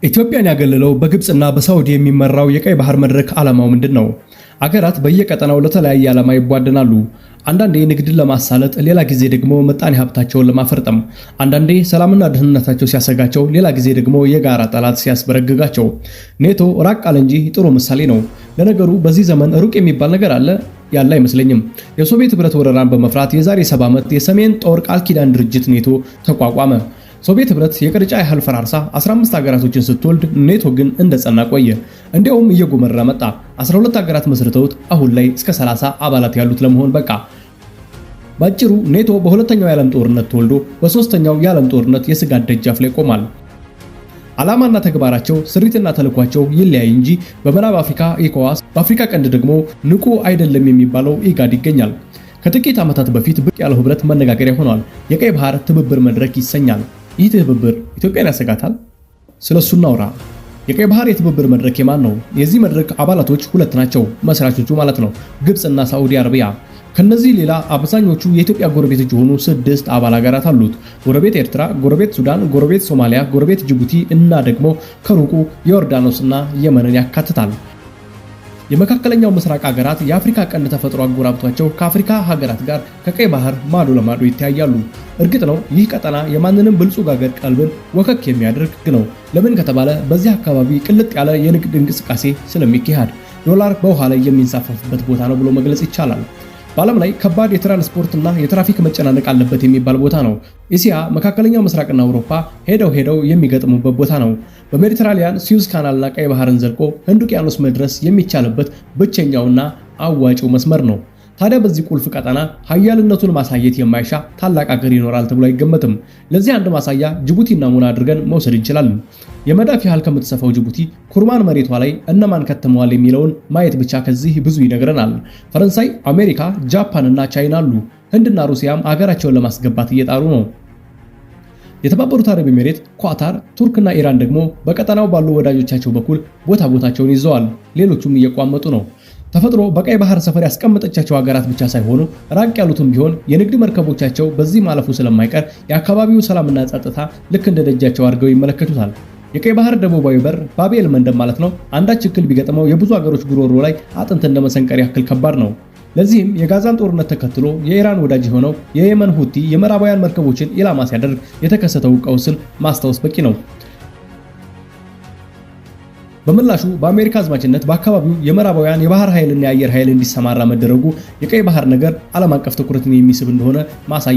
ኢትዮጵያን ያገለለው በግብጽና በሳውዲ የሚመራው የቀይ ባህር መድረክ ዓላማው ምንድነው? አገራት በየቀጠናው ለተለያየ ዓላማ ይቧደናሉ። አንዳንዴ ንግድን ለማሳለጥ፣ ሌላ ጊዜ ደግሞ ምጣኔ ሀብታቸውን ለማፈርጠም፣ አንዳንዴ ሰላምና ደህንነታቸው ሲያሰጋቸው፣ ሌላ ጊዜ ደግሞ የጋራ ጠላት ሲያስበረግጋቸው። ኔቶ ራቅ አለ እንጂ ጥሩ ምሳሌ ነው። ለነገሩ በዚህ ዘመን ሩቅ የሚባል ነገር አለ ያለ አይመስለኝም። የሶቪየት ህብረት ወረራን በመፍራት የዛሬ 70 ዓመት የሰሜን ጦር ቃል ኪዳን ድርጅት ኔቶ ተቋቋመ። ሶቪየት ህብረት የቅርጫ ያህል ፈራርሳ 15 ሀገራቶችን ስትወልድ ኔቶ ግን እንደጸና ቆየ። እንዲያውም እየጎመራ መጣ። 12 ሀገራት መስርተውት አሁን ላይ እስከ 30 አባላት ያሉት ለመሆን በቃ። ባጭሩ ኔቶ በሁለተኛው የዓለም ጦርነት ተወልዶ በሶስተኛው የዓለም ጦርነት የስጋት ደጃፍ ላይ ቆሟል። ዓላማና ተግባራቸው ስሪትና ተልኳቸው ይለያይ እንጂ በምዕራብ አፍሪካ ኢኮዋስ፣ በአፍሪካ ቀንድ ደግሞ ንቁ አይደለም የሚባለው ኢጋድ ይገኛል። ከጥቂት ዓመታት በፊት ብቅ ያለው ህብረት መነጋገሪያ ሆኗል። የቀይ ባህር ትብብር መድረክ ይሰኛል። ይህ ትብብር ኢትዮጵያን ያሰጋታል? ስለሱ እናውራ። የቀይ ባህር የትብብር መድረክ የማን ነው? የዚህ መድረክ አባላቶች ሁለት ናቸው፣ መስራቾቹ ማለት ነው፣ ግብጽና ሳዑዲ አረቢያ። ከነዚህ ሌላ አብዛኞቹ የኢትዮጵያ ጎረቤቶች የሆኑ 6 አባል ሀገራት አሉት። ጎረቤት ኤርትራ፣ ጎረቤት ሱዳን፣ ጎረቤት ሶማሊያ፣ ጎረቤት ጅቡቲ እና ደግሞ ከሩቁ ዮርዳኖስና የመንን ያካትታል። የመካከለኛው ምስራቅ ሀገራት የአፍሪካ ቀንድ ተፈጥሮ አጎራብቷቸው ከአፍሪካ ሀገራት ጋር ከቀይ ባህር ማዶ ለማዶ ይተያያሉ። እርግጥ ነው ይህ ቀጠና የማንንም ብልጹግ ሀገር ቀልብን ወከክ የሚያደርግ ነው። ለምን ከተባለ በዚህ አካባቢ ቅልጥ ያለ የንግድ እንቅስቃሴ ስለሚካሄድ ዶላር በውሃ ላይ የሚንሳፈፍበት ቦታ ነው ብሎ መግለጽ ይቻላል። በዓለም ላይ ከባድ የትራንስፖርትና የትራፊክ መጨናነቅ አለበት የሚባል ቦታ ነው። እስያ፣ መካከለኛው ምስራቅና አውሮፓ ሄደው የሚገጥሙበት ቦታ ነው። በሜዲትራኒያን ስዊዝ ካናልና ቀይ ባህርን ዘልቆ ህንድ ውቅያኖስ መድረስ የሚቻልበት ብቸኛውና አዋጪው መስመር ነው። ታዲያ በዚህ ቁልፍ ቀጠና ሀያልነቱን ማሳየት የማይሻ ታላቅ ሀገር ይኖራል ተብሎ አይገመትም። ለዚህ አንድ ማሳያ ጅቡቲና ሙና አድርገን መውሰድ እንችላለን። የመዳፍ ያህል ከምትሰፋው ጅቡቲ ኩርማን መሬቷ ላይ እነማን ከተመዋል የሚለውን ማየት ብቻ ከዚህ ብዙ ይነግረናል። ፈረንሳይ፣ አሜሪካ፣ ጃፓንና ቻይና አሉ። ህንድና ሩሲያም አገራቸውን ለማስገባት እየጣሩ ነው። የተባበሩት አረብ ኤሚሬት፣ ኳታር፣ ቱርክና ኢራን ደግሞ በቀጠናው ባሉ ወዳጆቻቸው በኩል ቦታቸውን ይዘዋል። ሌሎቹም እየቋመጡ ነው። ተፈጥሮ በቀይ ባህር ሰፈር ያስቀመጠቻቸው ሀገራት ብቻ ሳይሆኑ ራቅ ያሉትም ቢሆን የንግድ መርከቦቻቸው በዚህ ማለፉ ስለማይቀር የአካባቢው ሰላምና ጸጥታ ልክ እንደ ደጃቸው አድርገው ይመለከቱታል። የቀይ ባህር ደቡባዊ በር ባቤል መንደብ ማለት ነው። አንዳች እክል ቢገጥመው የብዙ ሀገሮች ጉሮሮ ላይ አጥንት እንደ መሰንቀር ያክል ከባድ ነው። ለዚህም የጋዛን ጦርነት ተከትሎ የኢራን ወዳጅ የሆነው የየመን ሁቲ የምዕራባውያን መርከቦችን ኢላማ ሲያደርግ የተከሰተው ቀውስን ማስታወስ በቂ ነው። በምላሹ በአሜሪካ አዝማችነት በአካባቢው የምዕራባውያን የባህር ኃይልና የአየር ኃይል እንዲሰማራ መደረጉ የቀይ ባህር ነገር ዓለም አቀፍ ትኩረትን የሚስብ እንደሆነ ማሳያ